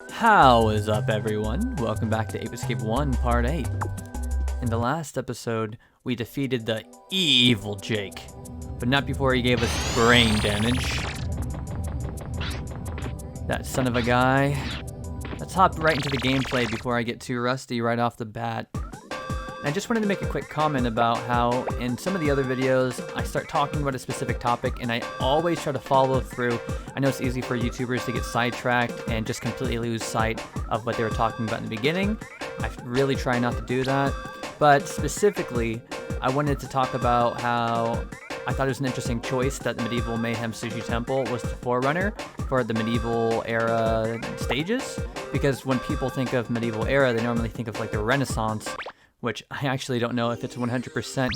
How is up, everyone? Welcome back to Ape Escape 1 Part 8. In the last episode, we defeated the evil Jake, but not before he gave us brain damage. That son of a guy. Let's hop right into the gameplay before I get too rusty right off the bat. I just wanted to make a quick comment about how in some of the other videos, I start talking about a specific topic and I always try to follow through. I know it's easy for YouTubers to get sidetracked and just completely lose sight of what they were talking about in the beginning. I really try not to do that. But specifically, I wanted to talk about how I thought it was an interesting choice that the Medieval Mayhem Sushi Temple was the forerunner for the medieval era stages. Because when people think of medieval era, they normally think of like the Renaissance, which I actually don't know if it's 100%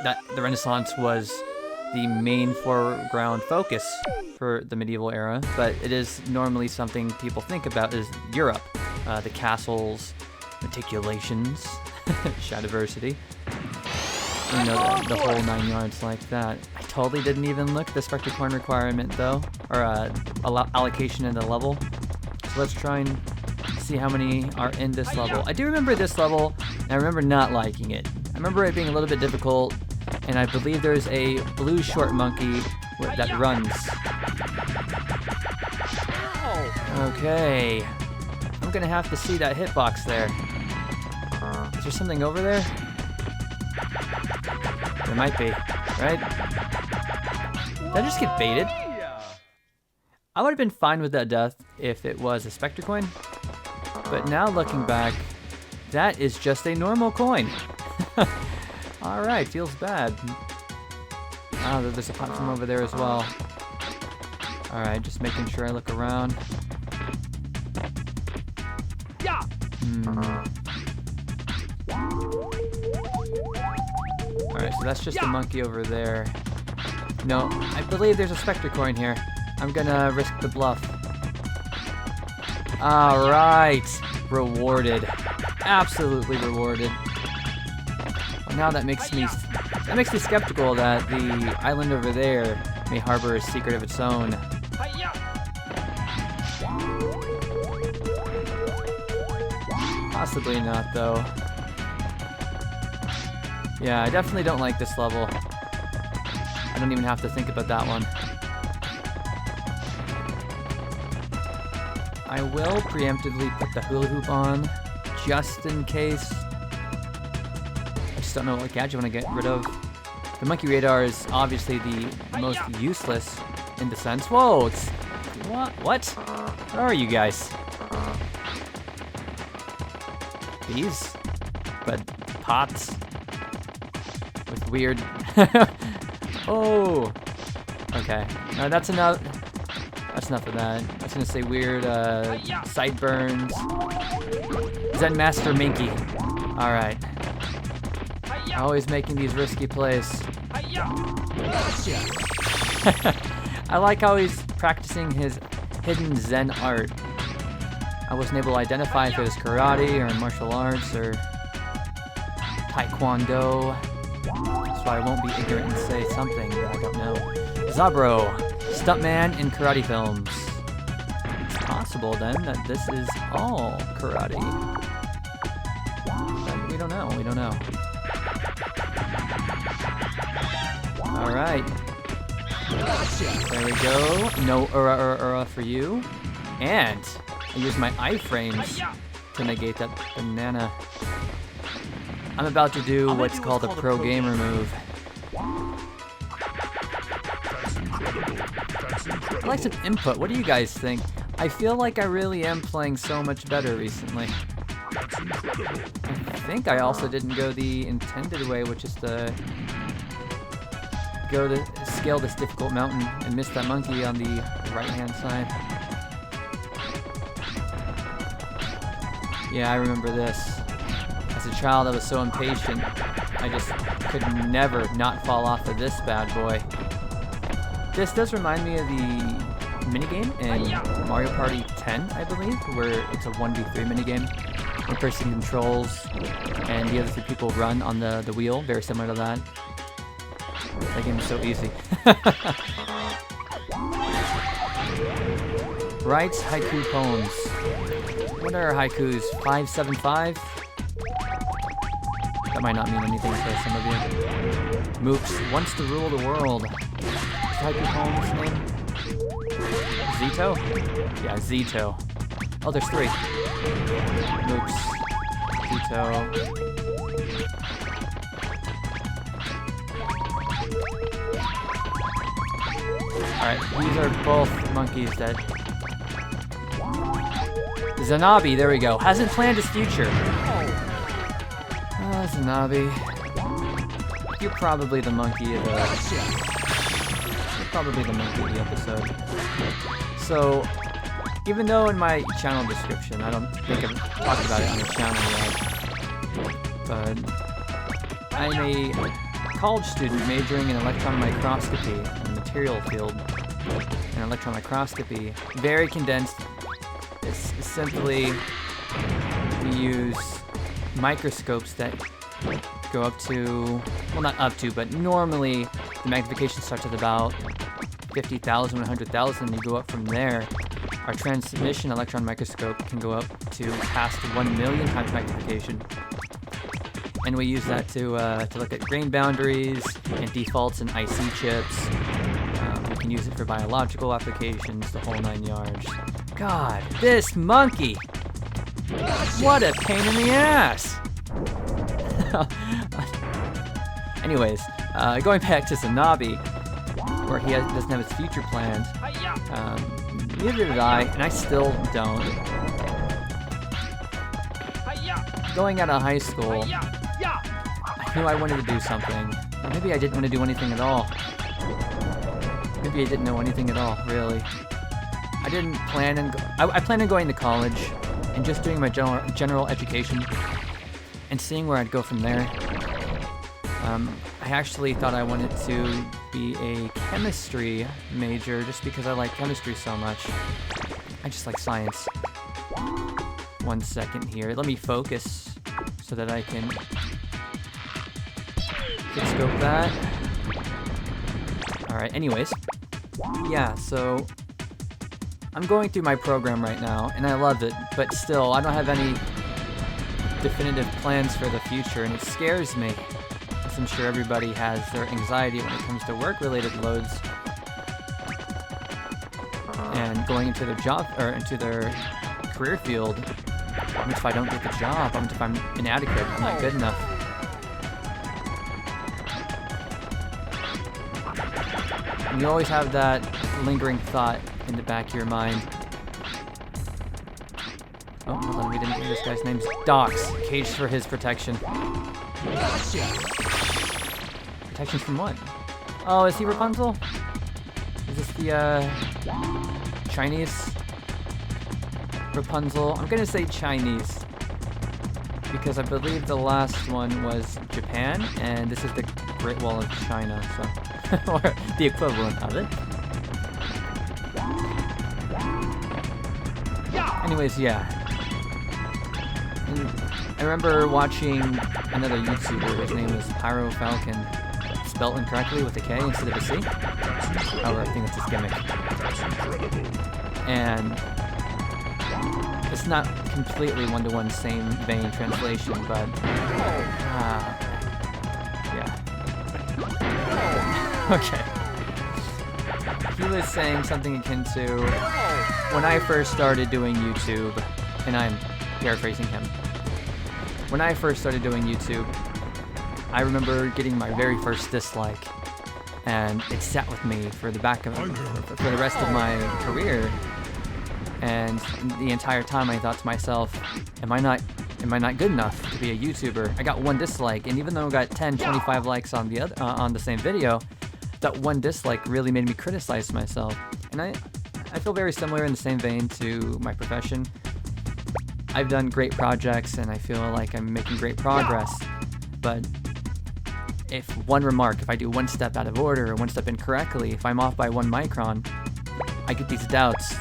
that the Renaissance was the main foreground focus for the medieval era, but it is normally something people think about is Europe, the castles, reticulations, shadiversity, you know, the whole 9 yards like that. I totally didn't even look at the Specter coin requirement though, or allocation in the level. So let's try and see how many are in this level. I do remember this level, and I remember not liking it. I remember it being a little bit difficult, and I believe there's a blue short monkey that runs. Okay. I'm gonna have to see that hitbox there. Is there something over there? There might be, right? Did I just get baited? I would have been fine with that death if it was a Specter coin. But now looking back, that is just a normal coin. Alright, feels bad. Oh, there's a platform over there as well. Alright, just making sure I look around. Alright, so that's just a monkey over there. No, I believe there's a Specter coin here. I'm gonna risk the bluff. Alright, rewarded. Absolutely rewarded. Well, now that makes me skeptical that the island over there may harbor a secret of its own. Possibly not, though. Yeah, I definitely don't like this level. I don't even have to think about that one. I will preemptively put the hula hoop on, just in case. I just don't know what gadget I want to get rid of. The monkey radar is obviously the most useless in the sense. Whoa, it's... What? Where are you guys? These? But pots? With weird... Oh! Okay. No, that's enough. That's enough of that. I was gonna say weird sideburns. Zen Master Minky. Alright. Always making these risky plays. I like how he's practicing his hidden Zen art. I wasn't able to identify if it was karate or martial arts or taekwondo. So I won't be ignorant and say something that I don't know. Zabro. Stuntman in karate films. It's possible then that this is all karate. But we don't know, we don't know. Alright. There we go. No ura for you. And I use my iframes to negate that banana. I'm about to do what's called a pro gamer move. I'd like some input. What do you guys think? I feel like I really am playing so much better recently. I think I also didn't go the intended way, which is to scale this difficult mountain and miss that monkey on the right-hand side. Yeah, I remember this. As a child, I was so impatient. I just could never not fall off of this bad boy. This does remind me of the minigame in Mario Party 10, I believe, where it's a 1v3 minigame. One person controls, and the other 3 people run on the wheel, very similar to that. That game is so easy. Writes haiku poems. What are haikus? 575? That might not mean anything to some of you. Moops wants to rule the world. What's the haiku poem's name? Zito? Yeah, Zito. Oh, there's 3. Moops. Zito. Alright, these are both monkeys that... Zanabi, there we go. Hasn't planned his future. Oh, Zanabi. You're probably the monkey of the... You're probably the monkey of the episode. So, even though in my channel description, I don't think I've talked about it on the channel yet, but I'm a college student majoring in electron microscopy in the material field. And electron microscopy, very condensed. It's simply we use microscopes that go up to, well, not up to, but normally the magnification starts at about 50,000, 100,000, and you go up from there. Our transmission electron microscope can go up to past 1 million times magnification. And we use that to look at grain boundaries and defaults in IC chips. We can use it for biological applications, the whole 9 yards. God, this monkey! What a pain in the ass! Anyways, going back to Zanabi, where he doesn't have his future planned. Neither did I, and I still don't. Going out of high school, I knew I wanted to do something. Or maybe I didn't want to do anything at all. Maybe I didn't know anything at all, really. I didn't plan on... I planned on going to college and just doing my general education and seeing where I'd go from there. I actually thought I wanted to be a chemistry major just because I like chemistry so much. I just like science. 1 second here. Let me focus so that I can scope that. Alright, anyways. Yeah, so I'm going through my program right now, and I love it, but still, I don't have any definitive plans for the future, and it scares me. As I'm sure everybody has their anxiety when it comes to work-related loads. And going into their job, or into their career field. What if I don't get the job? What if I'm inadequate? I'm not good enough? And you always have that lingering thought in the back of your mind. Oh, hold on, we didn't get this guy's name's Docs. Caged for his protection. Protection from what? Oh, is he Rapunzel? Is this the, Chinese Rapunzel? I'm gonna say Chinese. Because I believe the last one was Japan, and this is the Great Wall of China, so... or the equivalent of it. Anyways, yeah. And I remember watching another YouTuber, his name was Pyro Falcon, spelled incorrectly with a K instead of a C. However, I think that's his gimmick. And it's not completely one-to-one same vein translation, but yeah. Okay. He was saying something akin to, when I first started doing YouTube, and I'm paraphrasing him. When I first started doing YouTube, I remember getting my very first dislike, and it sat with me for the rest of my career. And the entire time I thought to myself, am I not good enough to be a YouTuber? I got 1 dislike, and even though I got 10, 25 likes on the same video, that 1 dislike really made me criticize myself. And I feel very similar in the same vein to my profession. I've done great projects and I feel like I'm making great progress, but if one remark, if I do 1 step out of order or 1 step incorrectly, if I'm off by 1 micron, I get these doubts.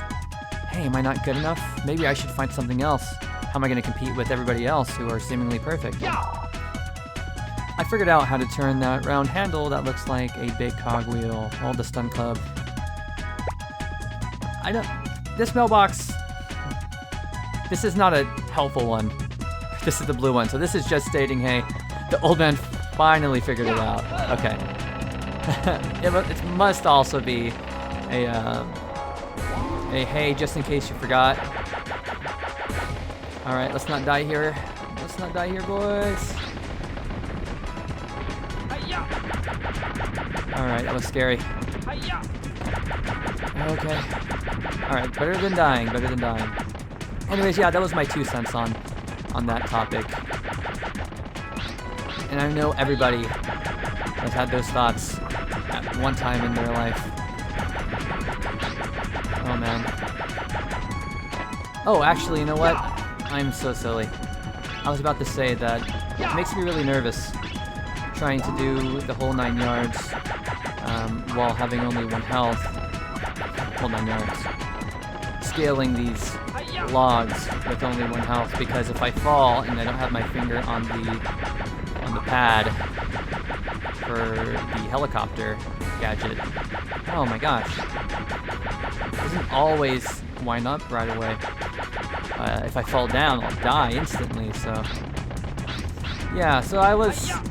Hey, am I not good enough? Maybe I should find something else. How am I going to compete with everybody else who are seemingly perfect? I figured out how to turn that round handle that looks like a big cogwheel. Hold the stun club. this mailbox, this is not a helpful one. This is the blue one, so this is just stating, hey, the old man finally figured it out. Okay. It must also be a hey, just in case you forgot. Alright, let's not die here. Let's not die here, boys. Alright, that was scary. Okay. Alright, better than dying, better than dying. Anyways, yeah, that was my 2 cents on that topic. And I know everybody has had those thoughts at one time in their life. Oh, man. Oh, actually, you know what? I'm so silly. I was about to say that it makes me really nervous trying to do the whole 9 yards while having only 1 health. Whole 9 yards. Scaling these logs with only 1 health, because if I fall and I don't have my finger on the pad for the helicopter gadget, oh my gosh, it doesn't always wind up right away. If I fall down, I'll die instantly. So yeah, so I wasn't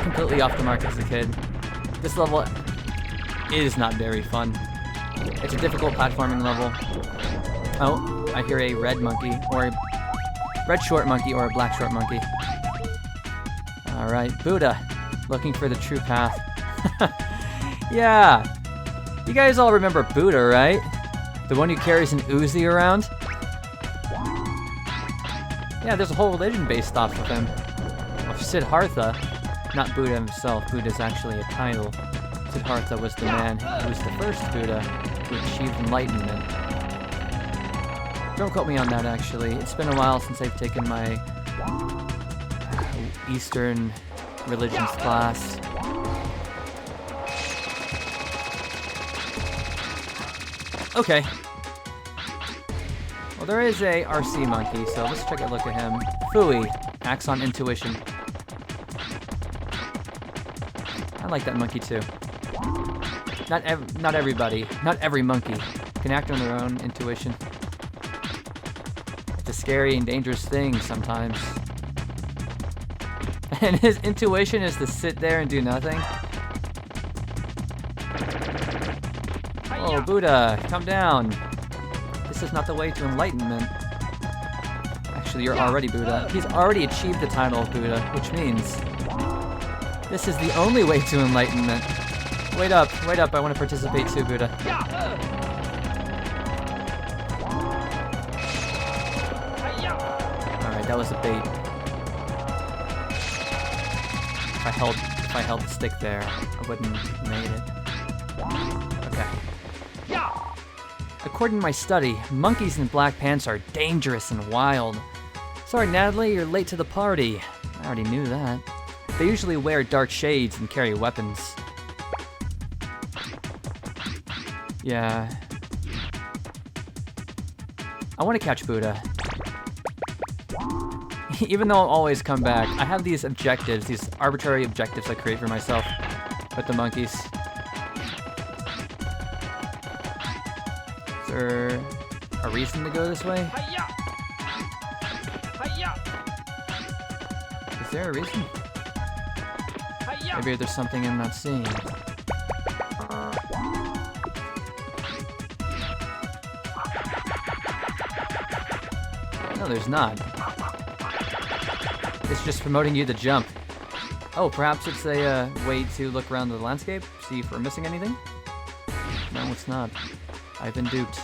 completely off the mark as a kid. This level is not very fun. It's a difficult platforming level. Oh, I hear a red monkey, or a red short monkey, or a black short monkey. Alright, Buddha, looking for the true path. Yeah, you guys all remember Buddha, right? The one who carries an Uzi around? Yeah, there's a whole religion based off of him. Of Siddhartha. Not Buddha himself. Buddha's actually a title. Siddhartha was the man who was the first Buddha who achieved enlightenment. Don't quote me on that, actually. It's been a while since I've taken my Eastern religions class. Okay. Well, there is a RC monkey, so let's take a look at him. Fooey, acts on intuition. I like that monkey too. Not everybody, not every monkey can act on their own intuition. It's a scary and dangerous thing sometimes. And his intuition is to sit there and do nothing. Oh, Buddha, come down. This is not the way to enlightenment. Actually, you're already Buddha. He's already achieved the title of Buddha, which means this is the only way to enlightenment. Wait up, I want to participate too, Buddha. Alright, that was a bait. If I held the stick there, I wouldn't have made it. Okay. According to my study, monkeys in black pants are dangerous and wild. Sorry, Natalie, you're late to the party. I already knew that. They usually wear dark shades and carry weapons. Yeah. I want to catch Buddha. Even though I'll always come back, I have these objectives, these arbitrary objectives I create for myself with the monkeys. Is there a reason to go this way? Is there a reason? Maybe there's something I'm not seeing. No, there's not. It's just promoting you to jump. Oh, perhaps it's a way to look around the landscape, see if we're missing anything? No, it's not. I've been duped.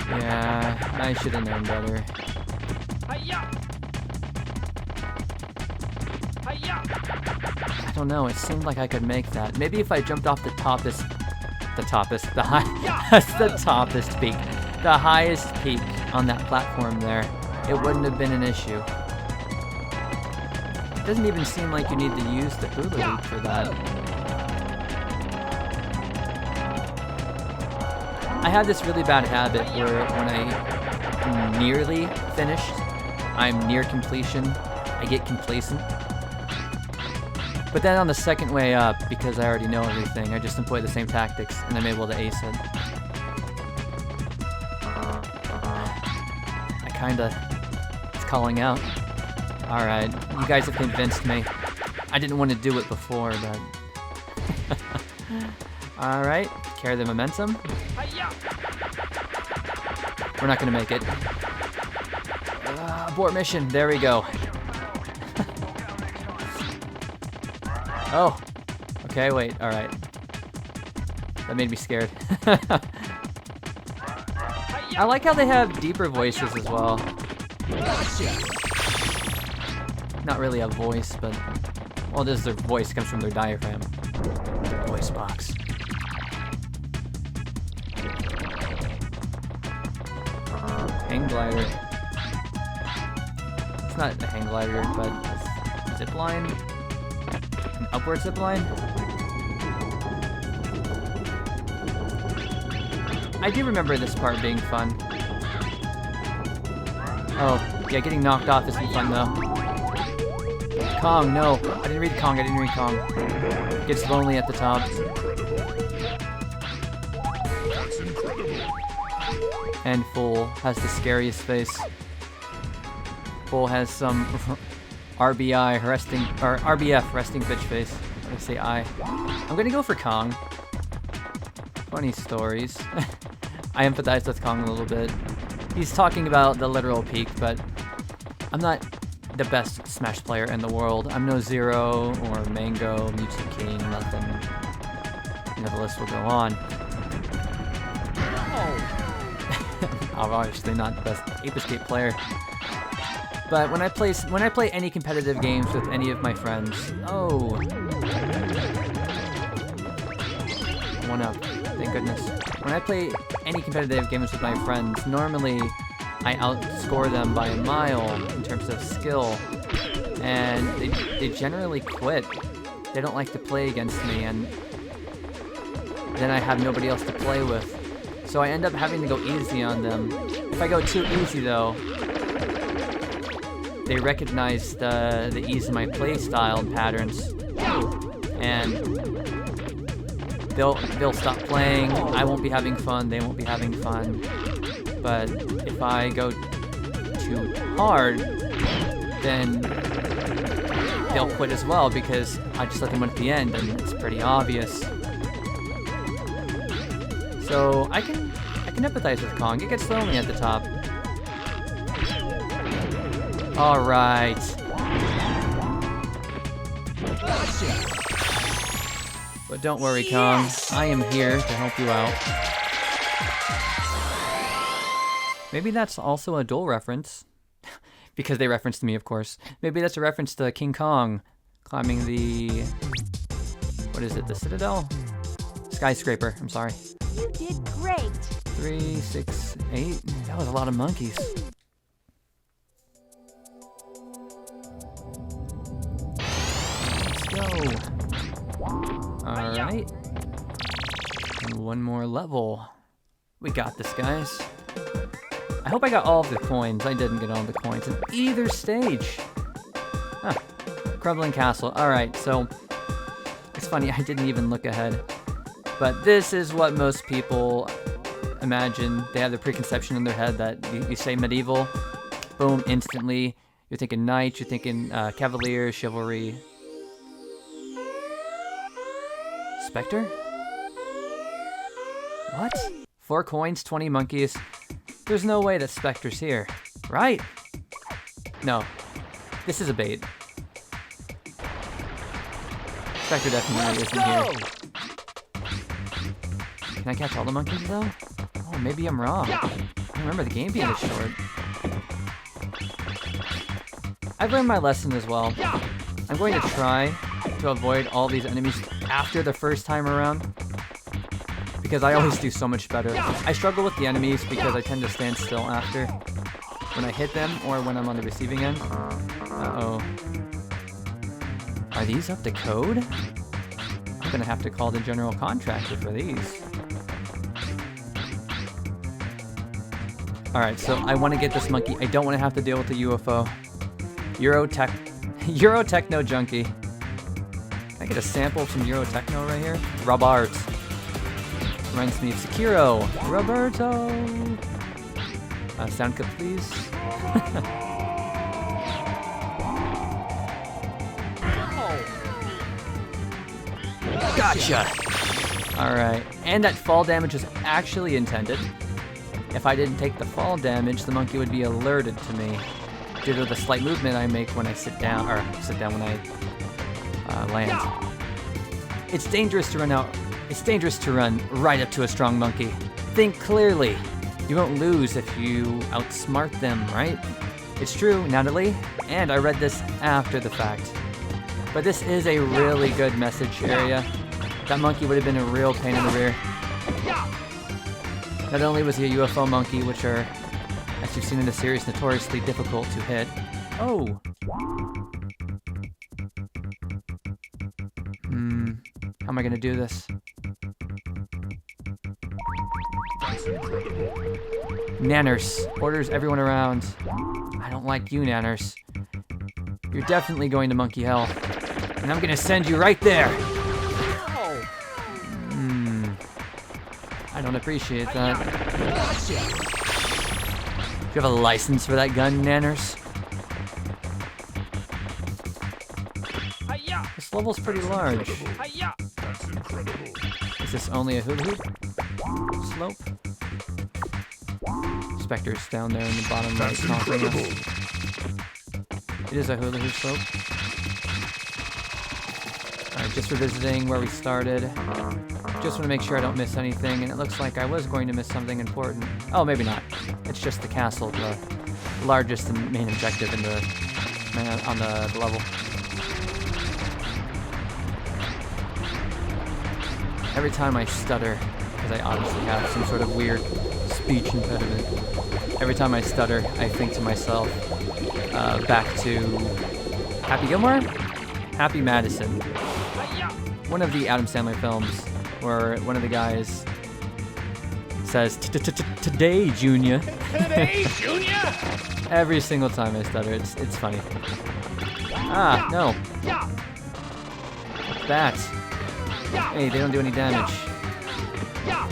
Yeah, I should have known better. I don't know, it seemed like I could make that. Maybe if I jumped off the toppest peak, the highest peak on that platform there, it wouldn't have been an issue. It doesn't even seem like you need to use the hula loop for that. I had this really bad habit where when I nearly finished, I'm near completion, I get complacent. But then on the second way up, because I already know everything, I just employ the same tactics, and I'm able to ace it. It's calling out. Alright, you guys have convinced me. I didn't want to do it before, but... Alright, carry the momentum. We're not gonna make it. Abort mission, there we go. Oh, okay, wait, alright. That made me scared. I like how they have deeper voices as well. Not really a voice, but... Well, this is their voice, comes from their diaphragm. Voice box. Hang glider. It's not a hang glider, but a zip line. An upward zip line. I do remember this part being fun. Oh, yeah, getting knocked off isn't fun though. Kong, no. I didn't read Kong, Gets lonely at the top. And Fool has the scariest face. Fool has some RBF resting bitch face. Let me say I. I'm gonna go for Kong. Funny stories. I empathize with Kong a little bit. He's talking about the literal peak, but I'm not the best Smash player in the world. I'm no Zero or Mango, Mewtwo King, nothing. You know, the list will go on. I'm obviously not the best Ape Escape player. But when I play any competitive games with any of my friends, oh, 1 up, thank goodness. When I play any competitive games with my friends, normally I outscore them by a mile in terms of skill, and they generally quit. They don't like to play against me, and then I have nobody else to play with. So I end up having to go easy on them. If I go too easy though, they recognize the ease of my play style and patterns, and they'll stop playing. I won't be having fun, they won't be having fun. But if I go too hard, then they'll quit as well, because I just let them win at the end, and it's pretty obvious. So I can empathize with Kong. It gets lonely at the top. All right. But don't worry, Kong. I am here to help you out. Maybe that's also a dual reference. Because they referenced me, of course. Maybe that's a reference to King Kong climbing the... What is it? The Citadel? Skyscraper. I'm sorry. You did great. 3, 6, 8. That was a lot of monkeys. Let's go. Alright. And 1 more level. We got this, guys. I hope I got all of the coins. I didn't get all the coins in either stage. Huh. Crumbling Castle. Alright, so... It's funny, I didn't even look ahead. But this is what most people imagine. They have the preconception in their head that you say medieval, boom, instantly. You're thinking knights, you're thinking cavalier, chivalry. Specter? What? 4 coins, 20 monkeys. There's no way that Specter's here, right? No. This is a bait. Specter definitely isn't here. Can I catch all the monkeys though? Oh, maybe I'm wrong. I remember the game being this short. I've learned my lesson as well. I'm going to try to avoid all these enemies after the first time around, because I always do so much better. I struggle with the enemies because I tend to stand still after when I hit them or when I'm on the receiving end. Uh-oh. Are these up to code? I'm gonna have to call the general contractor for these. Alright, so I want to get this monkey. I don't want to have to deal with the UFO. Euro Euro Techno Junkie. Can I get a sample of some Euro Techno right here? Robart. Reminds me of Sekiro. Roberto! Sound clip, please. Gotcha! Alright, and that fall damage is actually intended. If I didn't take the fall damage, the monkey would be alerted to me due to the slight movement I make when I sit down when I land. It's dangerous to run out. It's dangerous to run right up to a strong monkey. Think clearly. You won't lose if you outsmart them, right? It's true, Natalie, and I read this after the fact. But this is a really good message area. That monkey would have been a real pain in the rear. Not only was he a UFO monkey, which are, as you've seen in the series, notoriously difficult to hit. Oh! How am I gonna do this? Nanners orders everyone around. I don't like you, Nanners. You're definitely going to monkey hell. And I'm gonna send you right there! I don't appreciate that. Do you have a license for that gun, Nanners? This level's pretty large. Is this only a hula hoop slope? Specter's down there in the bottom right taunting us. It is a hula hoop slope. Alright, just revisiting where we started. Just want to make sure I don't miss anything, and it looks like I was going to miss something important. Oh, maybe not. It's just the castle, the largest and main objective in on the level. Every time I stutter, because I obviously have some sort of weird speech impediment, every time I stutter, I think to myself, back to Happy Gilmore? Happy Madison. One of the Adam Sandler films where one of the guys says, "Today, Junior." Today, Junior. Every single time I stutter, it's funny. Ah, no. Bats. Hey, they don't do any damage.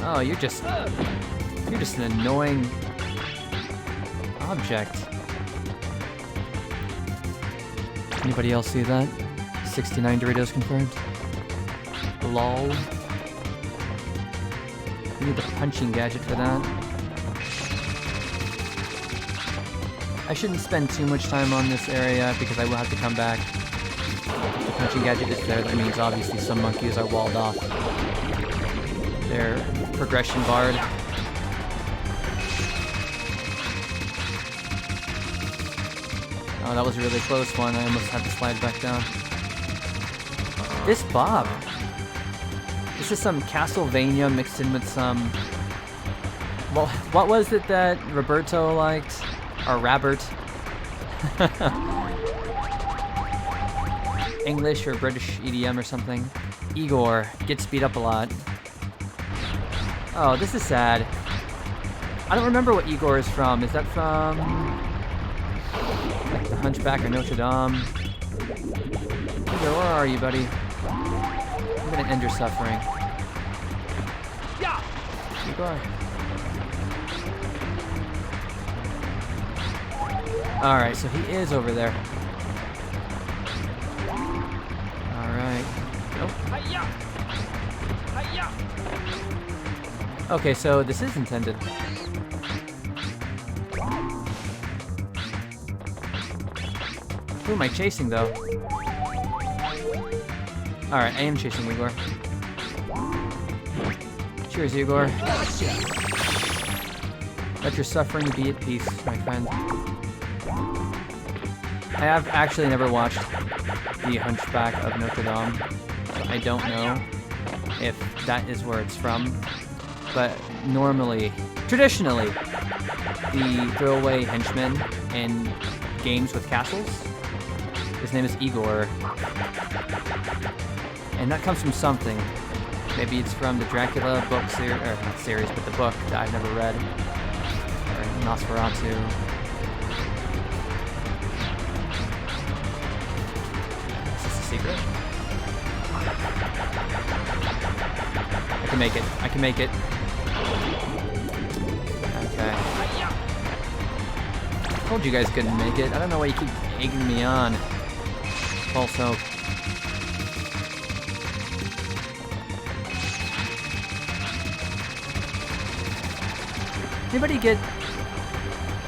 Oh, you're just an annoying object. Anybody else see that? 69 Doritos confirmed. Lol. We need the punching gadget for that. I shouldn't spend too much time on this area because I will have to come back. If the punching gadget is there, that means obviously some monkeys are walled off. They're progression barred. Oh, that was a really close one. I almost had to slide back down. This Bob. This is some Castlevania mixed in with some... Well, what was it that Roberto liked? Or Robert? English or British EDM or something. Igor gets beat up a lot. Oh, this is sad. I don't remember what Igor is from. Is that from... like the Hunchback or Notre Dame? Igor, where are you, buddy? I'm gonna end your suffering. Igor. Alright, so he is over there. Alright. Nope. Okay, so this is intended. Who am I chasing, though? Alright, I am chasing Igor. Cheers, Igor. Let your suffering be at peace, my friend. I have actually never watched The Hunchback of Notre Dame, so I don't know if that is where it's from. But normally, traditionally, the throwaway henchman in games with castles, his name is Igor. And that comes from something. Maybe it's from the Dracula book series, or not series, but the book that I've never read. Or Nosferatu. make it. I can make it. Okay. I told you guys couldn't make it. I don't know why you keep egging me on. False hope. Anybody get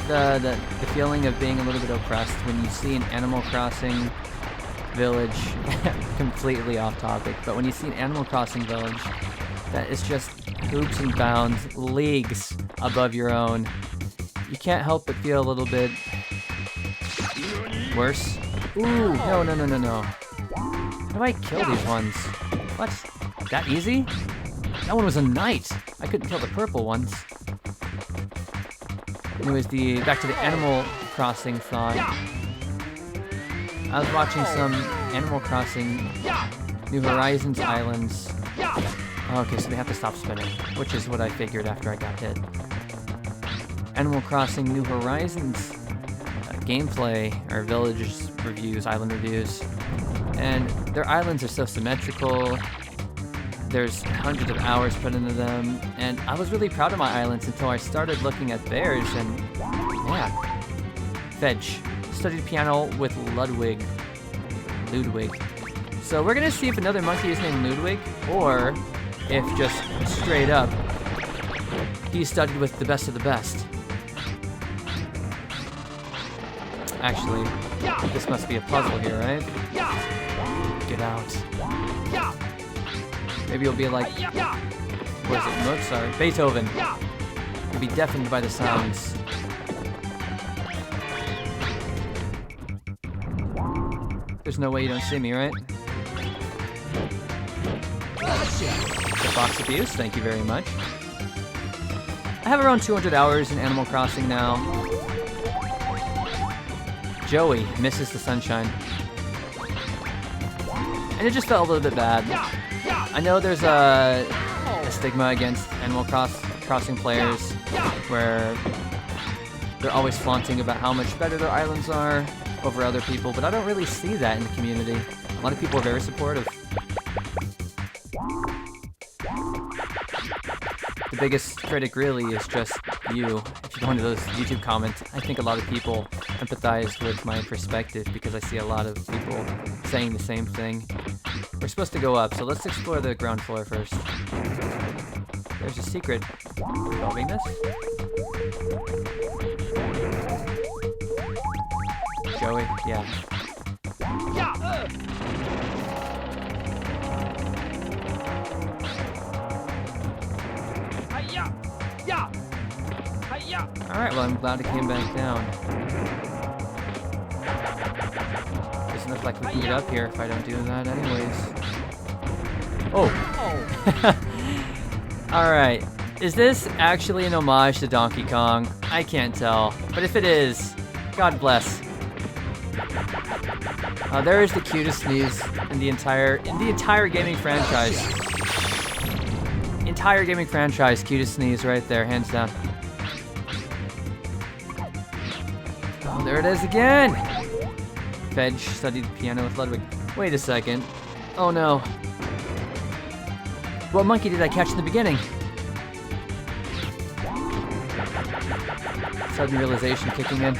the feeling of being a little bit oppressed when you see an Animal Crossing village, completely off topic, but when you see an Animal Crossing village that is just hoops and bounds, leagues above your own, you can't help but feel a little bit worse? Ooh, no. How do I kill these ones? What? That easy? That one was a knight. I couldn't kill the purple ones. Anyways, back to the Animal Crossing thought. I was watching some Animal Crossing New Horizons islands. Okay, so they have to stop spinning, which is what I figured after I got hit. Animal Crossing New Horizons gameplay, or villages reviews, island reviews. And their islands are so symmetrical. There's hundreds of hours put into them, and I was really proud of my islands until I started looking at theirs, and yeah. Fetch. Studied piano with Ludwig. So we're gonna see if another monkey is named Ludwig, or if just straight up he studied with the best of the best. Actually, this must be a puzzle here, right? Get out. Maybe you'll be like, what is it, Mozart? Beethoven. You'll be deafened by the sounds. There's no way you don't see me, right? The box abuse, thank you very much. I have around 200 hours in Animal Crossing now. Joey misses the sunshine. And it just felt a little bit bad. I know there's a stigma against Animal Crossing players where they're always flaunting about how much better their islands are over other people, but I don't really see that in the community. A lot of people are very supportive. The biggest critic really is just you. If you go into those YouTube comments, I think a lot of people empathize with my perspective because I see a lot of people saying the same thing. We're supposed to go up, so let's explore the ground floor first. There's a secret. Solving this? Joey? Yeah. Alright, well I'm glad it came back down. Doesn't look like we can get up here if I don't do that anyways. Oh! Alright, is this actually an homage to Donkey Kong? I can't tell, but if it is, God bless. There is the cutest sneeze in the entire gaming franchise. Entire gaming franchise, cutest sneeze right there, hands down. Oh, there it is again! Fedge studied piano with Ludwig. Wait a second. Oh no. What monkey did I catch in the beginning? Sudden realization kicking in.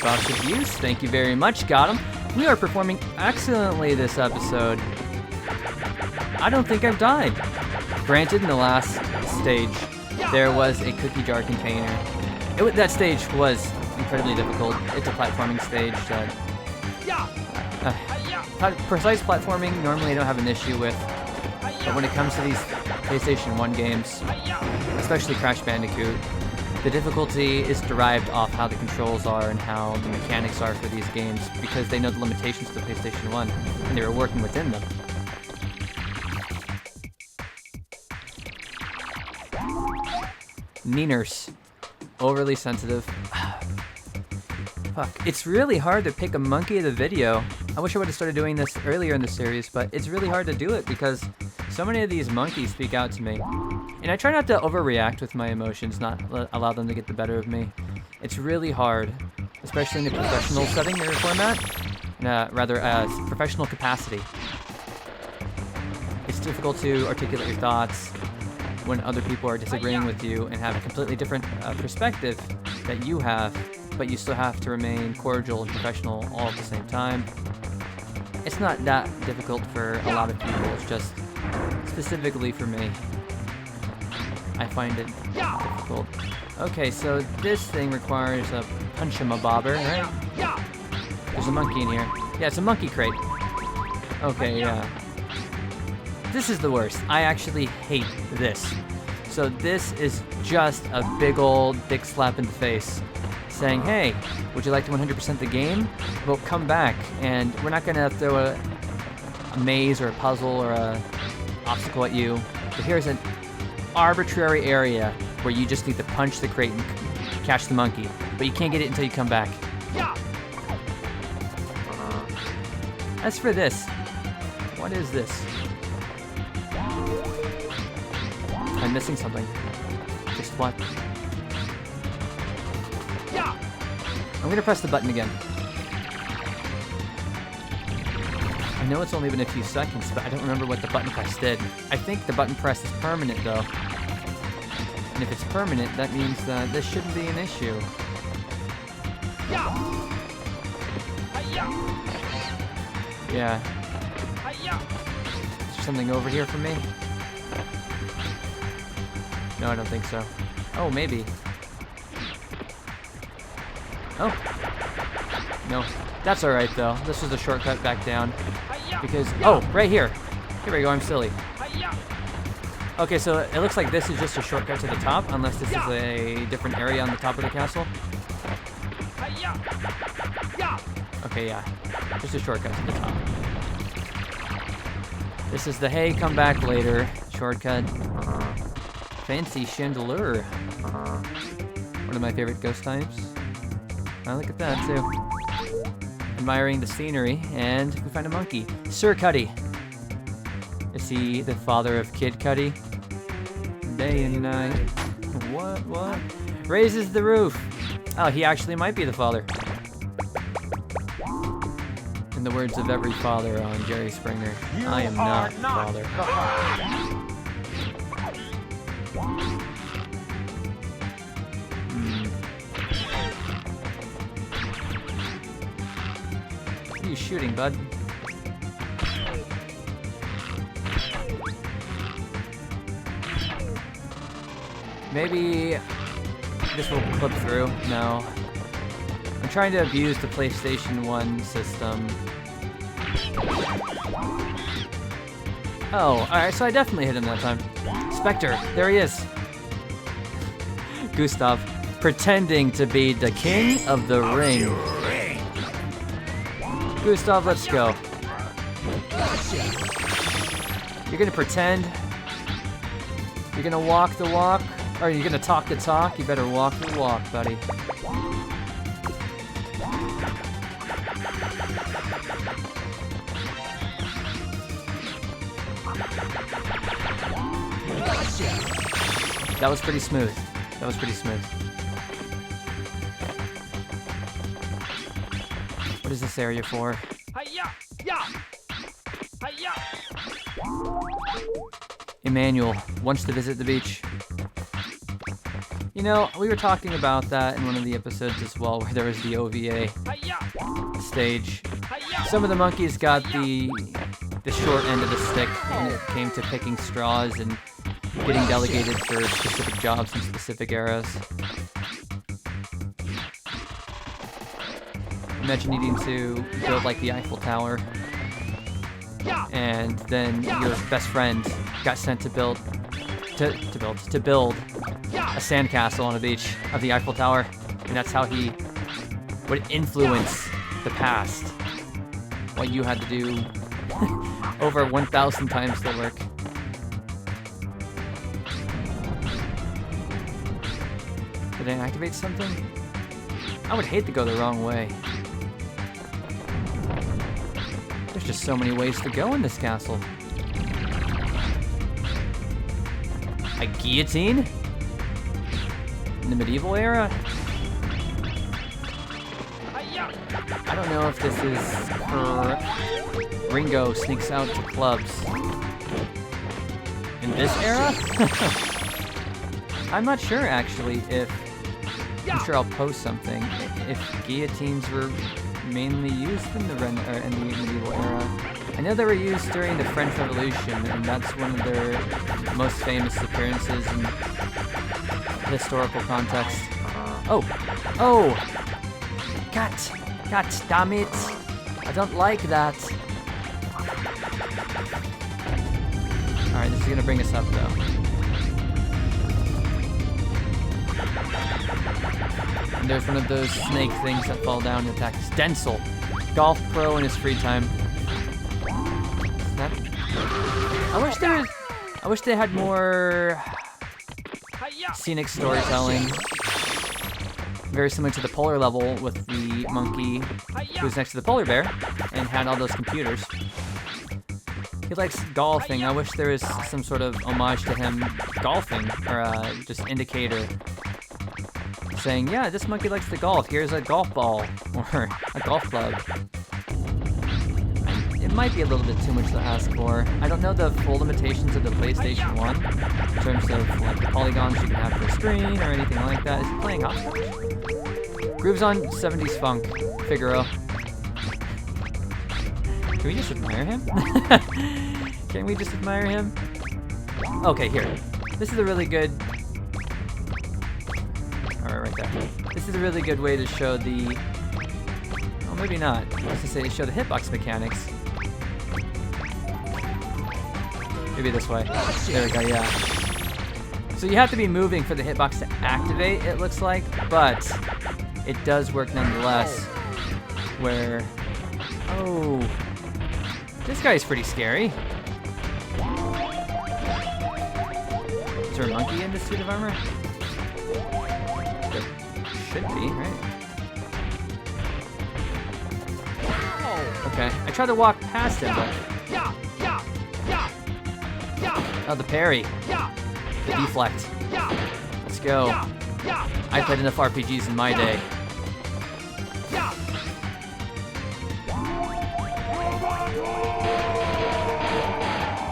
Box abuse, thank you very much, got him. We are performing excellently this episode. I don't think I've died. Granted, in the last stage, there was a cookie jar container. That stage was incredibly difficult. It's a platforming stage that... precise platforming, normally I don't have an issue with. But when it comes to these PlayStation 1 games, especially Crash Bandicoot, the difficulty is derived off how the controls are and how the mechanics are for these games, because they know the limitations of the PlayStation 1, and they were working within them. Meaners. Overly sensitive. Fuck. It's really hard to pick a monkey of the video. I wish I would have started doing this earlier in the series, but it's really hard to do it because so many of these monkeys speak out to me. And I try not to overreact with my emotions, not allow them to get the better of me. It's really hard, especially in a professional setting or format. rather professional capacity. It's difficult to articulate your thoughts when other people are disagreeing with you and have a completely different perspective that you have, but you still have to remain cordial and professional all at the same time. It's not that difficult for a lot of people, it's just specifically for me. I find it difficult. Okay, so this thing requires a punch-em-a-bobber, right? There's a monkey in here. Yeah, it's a monkey crate. Okay, yeah. This is the worst. I actually hate this. So this is just a big old dick slap in the face saying, hey, would you like to 100% the game? Well, come back, and we're not going to throw a maze or a puzzle or a obstacle at you. But here's an arbitrary area where you just need to punch the crate and catch the monkey. But you can't get it until you come back. As for this, what is this? I'm missing something. Just what? I'm gonna press the button again. I know it's only been a few seconds, but I don't remember what the button press did. I think the button press is permanent though. And if it's permanent, that means that this shouldn't be an issue. Yeah. Is there something over here for me? No, I don't think so. Oh, maybe. Oh. No. That's alright, though. This was a shortcut back down. Because... Oh, right here. Here we go, I'm silly. Okay, so it looks like this is just a shortcut to the top, unless this is a different area on the top of the castle. Okay, yeah. Just a shortcut to the top. This is the hey, come back later shortcut. Fancy chandelier. One of my favorite ghost types. I look at that too. Admiring the scenery, and we find a monkey. Sir Cuddy. Is he the father of Kid Cuddy? Day and night. What? Raises the roof. Oh, he actually might be the father. In the words of every father on Jerry Springer, I am not the father. What are you shooting, bud? Maybe this will clip through. No. I'm trying to abuse the PlayStation 1 system. Oh, alright, so I definitely hit him that time. Specter, there he is. Gustav, pretending to be the king of the ring. Gustav, let's go. You're gonna pretend? You're gonna walk the walk? Or you're gonna talk the talk? You better walk the walk, buddy. That was pretty smooth. That was pretty smooth. What is this area for? Emmanuel wants to visit the beach. You know, we were talking about that in one of the episodes as well, where there was the OVA stage. Some of the monkeys got the short end of the stick when it came to picking straws and getting delegated for specific jobs in specific eras. Imagine needing to build like the Eiffel Tower, and then your best friend got sent to build a sandcastle on the beach of the Eiffel Tower, and that's how he would influence the past, while you had to do over 1,000 times the work. Did I activate something? I would hate to go the wrong way. There's just so many ways to go in this castle. A guillotine? In the medieval era? I don't know if this is correct. Ringo sneaks out to clubs. In this era? I'm not sure, actually, if... I'm sure I'll post something. If guillotines were mainly used in the medieval era. I know they were used during the French Revolution, and that's one of their most famous appearances in historical context. Oh! Oh! God damn it! I don't like that. Alright, this is gonna bring us up, though. And there's one of those snake things that fall down and attack us. Denzel, golf pro in his free time. I wish they had more scenic storytelling. Very similar to the polar level with the monkey who was next to the polar bear and had all those computers. He likes golfing. I wish there was some sort of homage to him golfing, or just indicator saying, yeah, this monkey likes to golf. Here's a golf ball or a golf club. It might be a little bit too much to ask for. I don't know the full limitations of the PlayStation 1 in terms of like the polygons you can have per screen or anything like that. Is he playing hopscotch? Grooves on 70s funk. Figaro. Can we just admire him? Can we just admire him? Okay, here. This is a really good... Alright, right there. This is a really good way to show the... Oh, maybe not. I was going to say show the hitbox mechanics. Maybe this way. There we go, yeah. So you have to be moving for the hitbox to activate, it looks like, but it does work nonetheless. Where... Oh... This guy's pretty scary. Is there a monkey in this suit of armor? There should be, right? Okay, I tried to walk past him, but... Oh, the parry. The deflect. Let's go. I played enough RPGs in my day.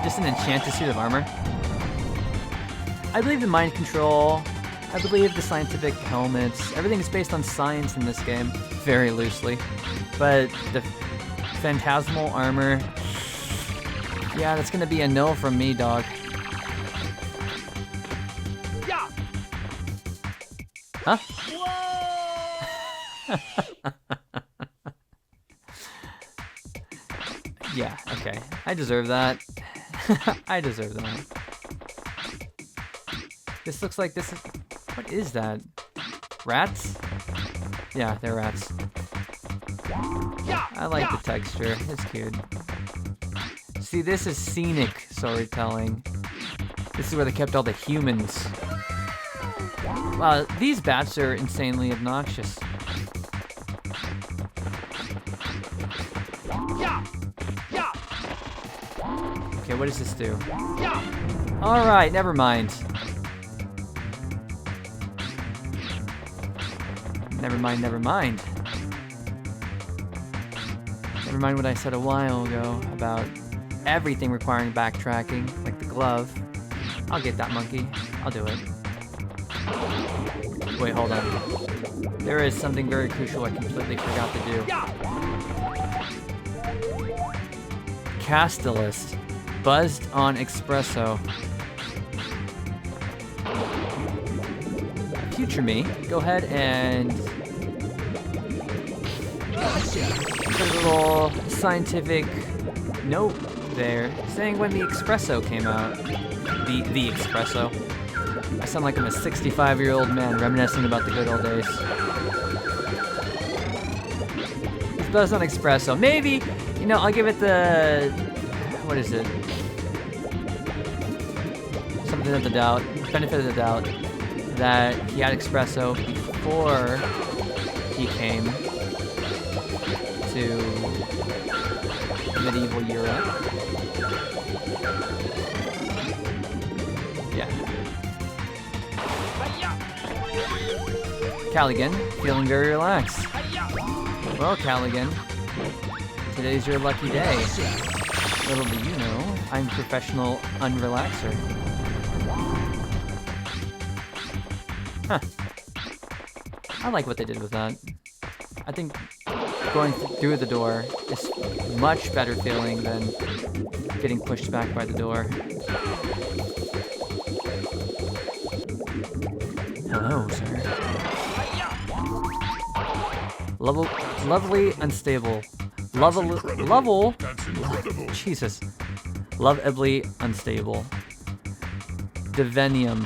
Just an enchanted suit of armor. I believe the mind control. I believe the scientific helmets. Everything is based on science in this game, very loosely. But the phantasmal armor, yeah, that's gonna be a no from me, dog. Huh? Yeah, okay. I deserve that. I deserve that. This looks like this is... What is that? Rats? Yeah, they're rats. I like the texture. It's cute. See, this is scenic storytelling. This is where they kept all the humans. Wow, these bats are insanely obnoxious. Okay, what does this do? Alright, never mind. Never mind, never mind. Never mind what I said a while ago about everything requiring backtracking, like the glove. I'll get that monkey. I'll do it. Wait, hold on. There is something very crucial I completely forgot to do. Castellist. Buzzed on espresso. Future me, go ahead and put a little scientific note there saying when the espresso came out. The espresso. I sound like I'm a 65-year-old man reminiscing about the good old days. It's buzzed on espresso. Maybe, you know, I'll give it the... What is it? Something of the doubt. Benefit of the doubt. That he had espresso before he came to medieval Europe. Yeah. Callaghan, feeling very relaxed. Well, Callaghan, today's your lucky day. Little do you know, I'm professional unrelaxer. Huh. I like what they did with that. I think going through the door is much better feeling than getting pushed back by the door. Hello, sir. Lovely, unstable. Level. Jesus. Lovably unstable. Divenium.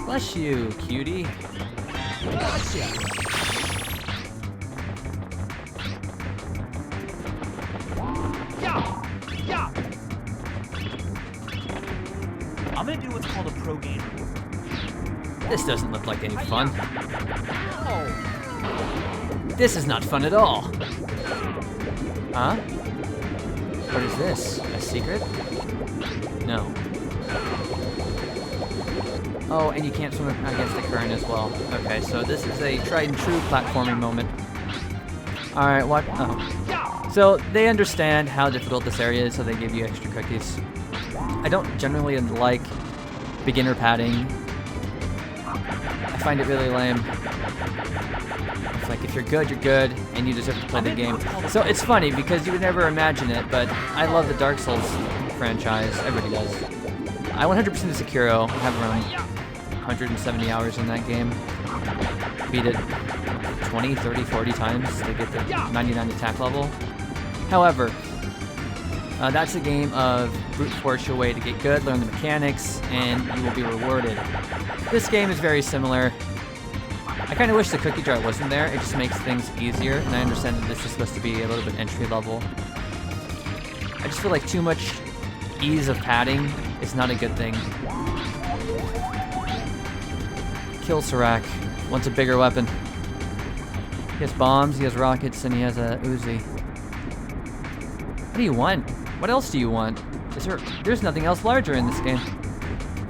Bless you, cutie. I'm gonna do what's called a pro game. This doesn't look like any fun. This is not fun at all. Huh? What is this? A secret? No. Oh, and you can't swim against the current as well. Okay, so this is a tried and true platforming moment. Alright, what? Oh. So they understand how difficult this area is, so they give you extra cookies. I don't generally like beginner padding. I find it really lame. It's like if you're good, and you deserve to play the game. So it's funny because you would never imagine it, but I love the Dark Souls franchise. Everybody does. I 100% to Sekiro. I have around 170 hours in that game. Beat it 20, 30, 40 times to get the 99 attack level. However, that's a game of brute force your way to get good, learn the mechanics, and you will be rewarded. This game is very similar. I kind of wish the cookie jar wasn't there. It just makes things easier, and I understand that this is supposed to be a little bit entry level. I just feel like too much ease of padding is not a good thing. Kill Serac. Wants a bigger weapon. He has bombs, he has rockets, and he has a Uzi. What do you want? What else do you want? There's nothing else larger in this game.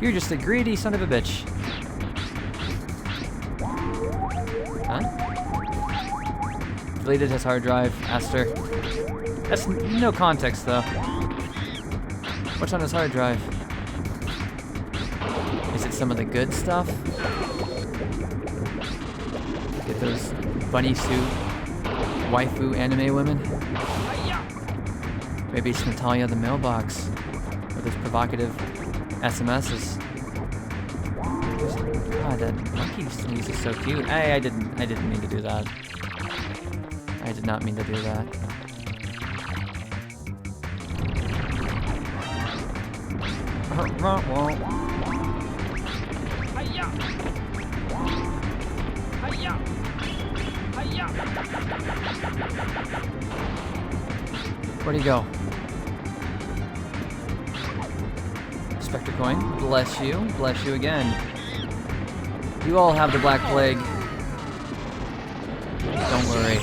You're just a greedy son of a bitch. Huh? Deleted his hard drive, Aster. That's no context, though. What's on his hard drive? Is it some of the good stuff? Get those bunny suit waifu anime women? Maybe it's Natalia the mailbox with those provocative SMSs. God, that monkey sneeze is so cute. Hey, I didn't mean to do that. I did not mean to do that. Where'd he go? Specter coin. Bless you. Bless you again. You all have the Black Plague. Don't worry.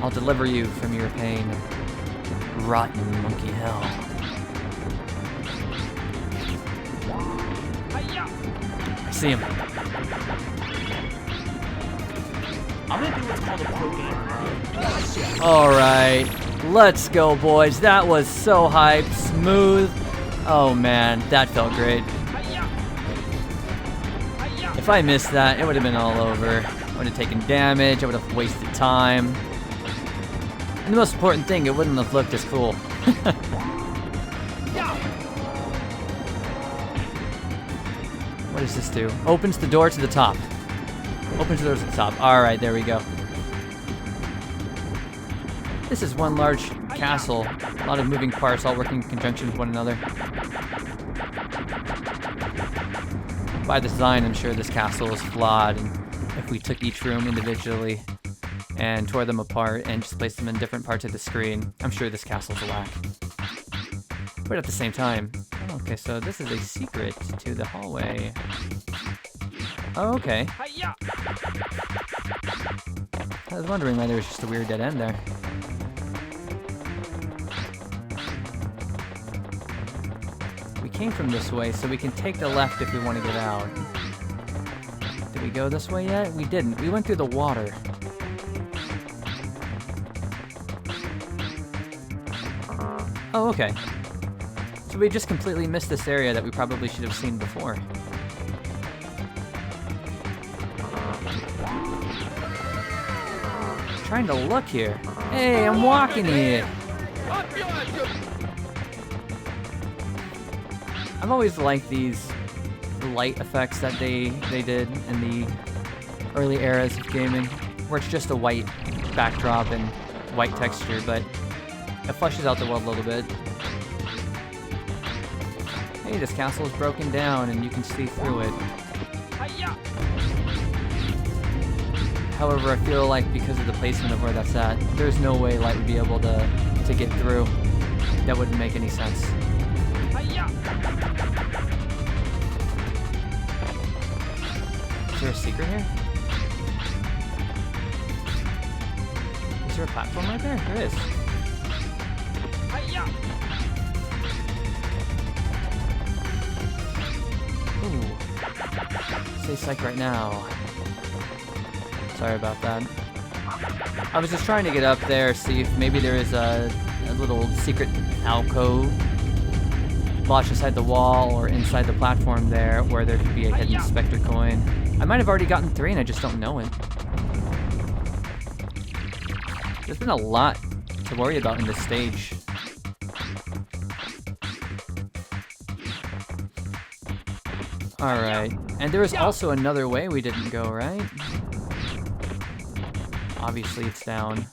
I'll deliver you from your pain. Rotten monkey hell. I see him. I'm gonna do what's called a pro game. Alright. Let's go, boys. That was so hyped. Smooth. Oh, man. That felt great. If I missed that, it would have been all over. I would have taken damage. I would have wasted time. And the most important thing, it wouldn't have looked as cool. What does this do? Opens the door to the top. Opens the door to the top. Alright, there we go. This is one large castle. A lot of moving parts all working in conjunction with one another. By design, I'm sure this castle is flawed, and if we took each room individually and tore them apart and just placed them in different parts of the screen, I'm sure this castle's whack. But at the same time, okay, so this is a secret to the hallway. Oh, okay. I was wondering why there was just a weird dead end there. We came from this way, so we can take the left if we want to get out. Did we go this way yet? We didn't. We went through the water. Oh, okay. So we just completely missed this area that we probably should have seen before. Trying to look here. Hey, I'm walking here. I've always liked these light effects that they did in the early eras of gaming, where it's just a white backdrop and white texture, but it fleshes out the world a little bit. Hey, this castle is broken down and you can see through it. However, I feel like because of the placement of where that's at, there's no way light would be able to get through. That wouldn't make any sense. Is there a secret here? Is there a platform right there? There is. Ooh. Say psych right now. Sorry about that. I was just trying to get up there, see if maybe there is a little secret alcove lodged inside the wall or inside the platform there where there could be a hidden Specter coin. I might have already gotten 3 and I just don't know it. There's been a lot to worry about in this stage. Alright, and there was also another way we didn't go, right? Obviously it's down.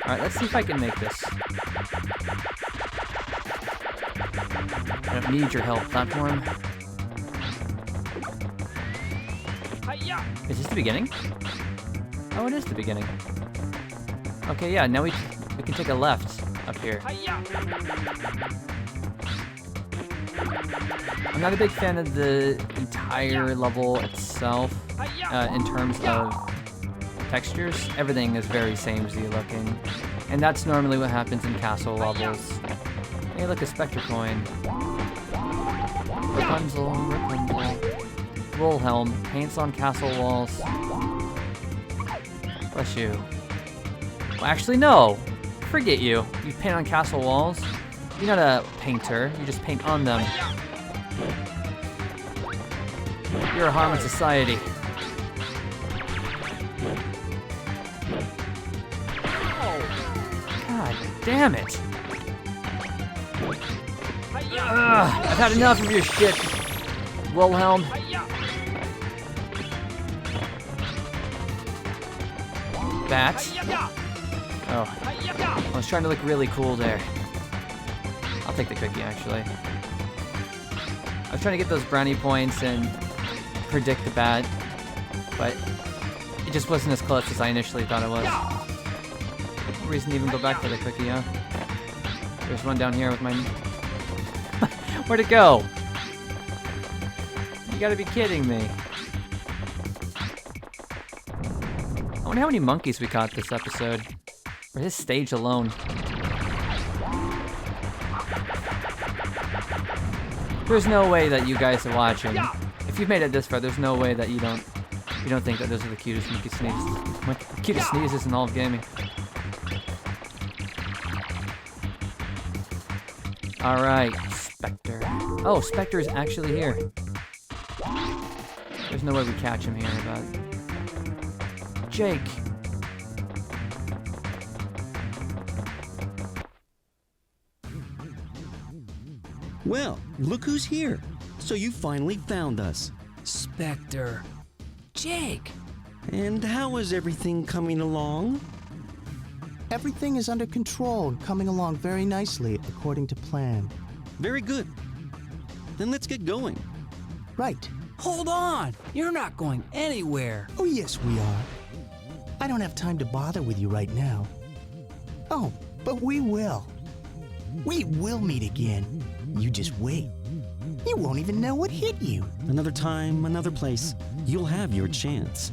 Alright, let's see if I can make this. I don't need your help, platform. Is this the beginning? Oh, it is the beginning. Okay, yeah, now we can take a left up here. I'm not a big fan of the entire level itself in terms of textures. Everything is very samey looking, and that's normally what happens in castle levels. Hey, look, a Specter coin. Rapunzel, Wilhelm paints on castle walls. Bless you. Well, actually, no. Forget you. You paint on castle walls. You're not a painter. You just paint on them. You're a harm in society. God damn it. Ugh, I've had enough of your shit, Wilhelm. Bats. Oh, I was trying to look really cool there. I'll take the cookie, actually. I was trying to get those brownie points and predict the bat, but it just wasn't as close as I initially thought it was. No reason to even go back for the cookie, huh? There's one down here with my... Where'd it go? You gotta be kidding me. I wonder how many monkeys we caught this episode. Or this stage alone. There's no way that you guys are watching. If you've made it this far, there's no way that you don't think that those are the cutest monkey sneezes. Cutest sneezes in all of gaming. Alright, Specter. Oh, Specter is actually here. There's no way we catch him here, but... Jake! Well, look who's here. So you finally found us. Specter. Jake! And how is everything coming along? Everything is under control and coming along very nicely according to plan. Very good. Then let's get going. Right. Hold on! You're not going anywhere. Oh, yes, we are. I don't have time to bother with you right now. Oh, but we will. We will meet again. You just wait. You won't even know what hit you. Another time, another place. You'll have your chance.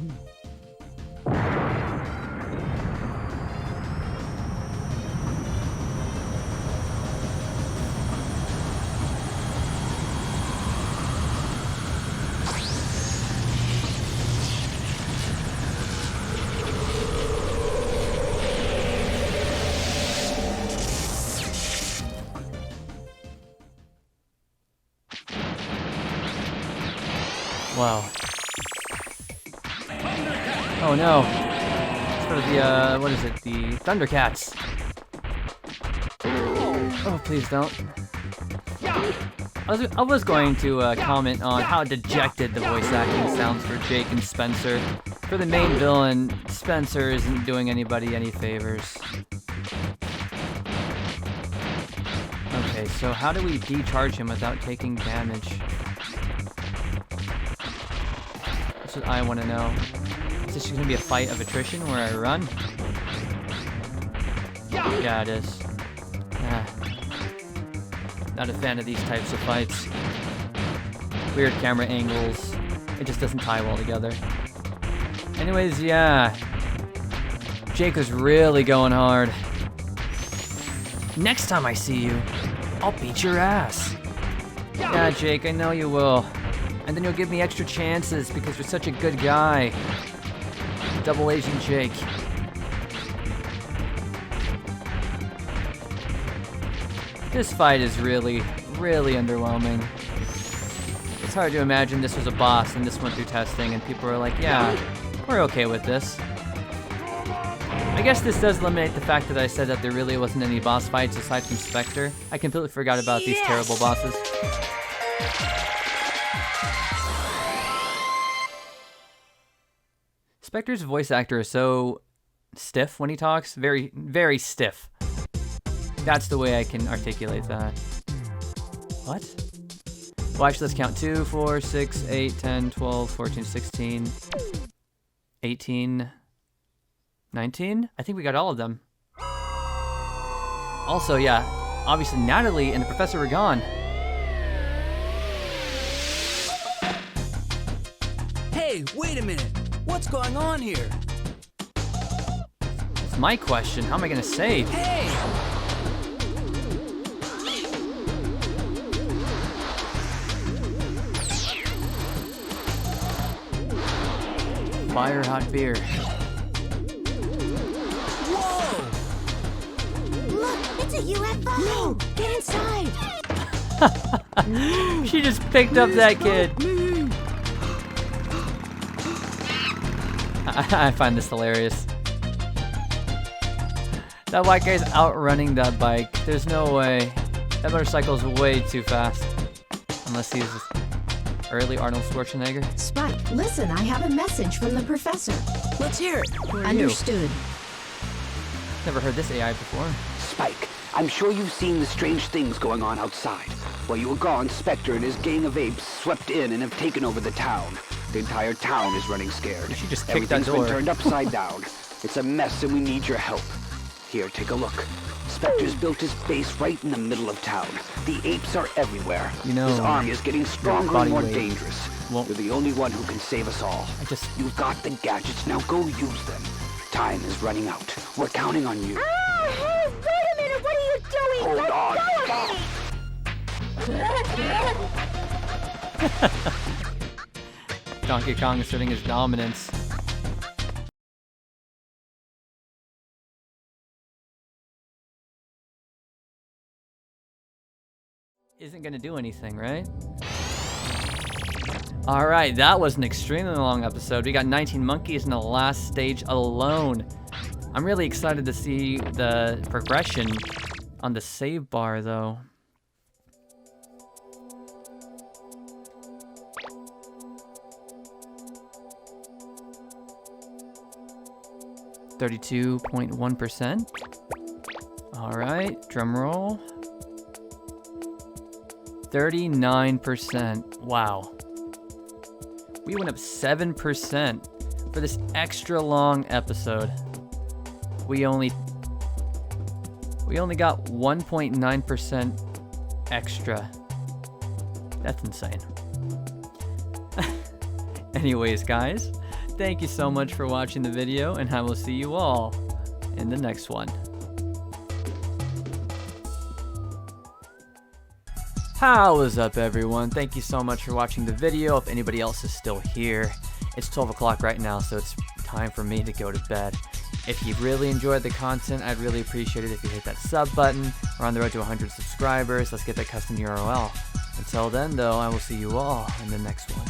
Wow. Oh no. It's for the, what is it? The Thundercats. Oh, please don't. I was going to comment on how dejected the voice acting sounds for Jake and Spencer. For the main villain, Spencer isn't doing anybody any favors. Okay, so how do we decharge him without taking damage? That's what I want to know. Is this going to be a fight of attrition where I run? Yeah, it is. Not a fan of these types of fights. Weird camera angles. It just doesn't tie well together. Anyways, yeah. Jake was really going hard. Next time I see you, I'll beat your ass. Yeah, Jake, I know you will. And then you'll give me extra chances because you're such a good guy. Double Agent Jake. This fight is really, really underwhelming. It's hard to imagine this was a boss and this went through testing and people were like, yeah, we're okay with this. I guess this does eliminate the fact that I said that there really wasn't any boss fights aside from Specter. I completely forgot about these terrible bosses. Specter's voice actor is so stiff when he talks. Very, very stiff. That's the way I can articulate that. What? Well, actually, let's count. 2, 4, 6, 8, 10, 12, 14, 16, 18, 19? I think we got all of them. Also, yeah, obviously Natalie and the professor were gone. Hey, wait a minute. What's going on here? That's my question. How am I gonna save? Hey! Fire hot beer. Whoa! Look, it's a UFO! No, get inside! She just picked up that kid. I find this hilarious. That white guy's outrunning that bike. There's no way. That motorcycle's way too fast. Unless he's early Arnold Schwarzenegger. Spike, listen, I have a message from the professor. Let's hear it. Who are you? Understood. Never heard this AI before. Spike, I'm sure you've seen the strange things going on outside. While you were gone, Specter and his gang of apes swept in and have taken over the town. The entire town is running scared. She just kicked that Everything's door. been turned upside down. It's a mess and we need your help. Here, take a look. Specter's built his base right in the middle of town. The apes are everywhere. You know, his army is getting stronger body and more weight dangerous. won't- You're the only one who can save us all. You've got the gadgets, now go use them. Time is running out. We're counting on you. Ah, hey, wait a minute, what are you doing? Hold Let on, go of me! Donkey Kong asserting his dominance. Isn't gonna do anything, right? Alright, that was an extremely long episode. We got 19 monkeys in the last stage alone. I'm really excited to see the progression on the save bar, though. $32.1%. Alright, drum roll. 39%. Wow. We went up 7% for this extra long episode. We only got 1.9% extra. That's insane. Anyways, guys, thank you so much for watching the video, and I will see you all in the next one. How is up, everyone? Thank you so much for watching the video. If anybody else is still here, it's 12 o'clock right now, so it's time for me to go to bed. If you really enjoyed the content, I'd really appreciate it if you hit that sub button. We're on the road to 100 subscribers. Let's get that custom URL. Until then, though, I will see you all in the next one.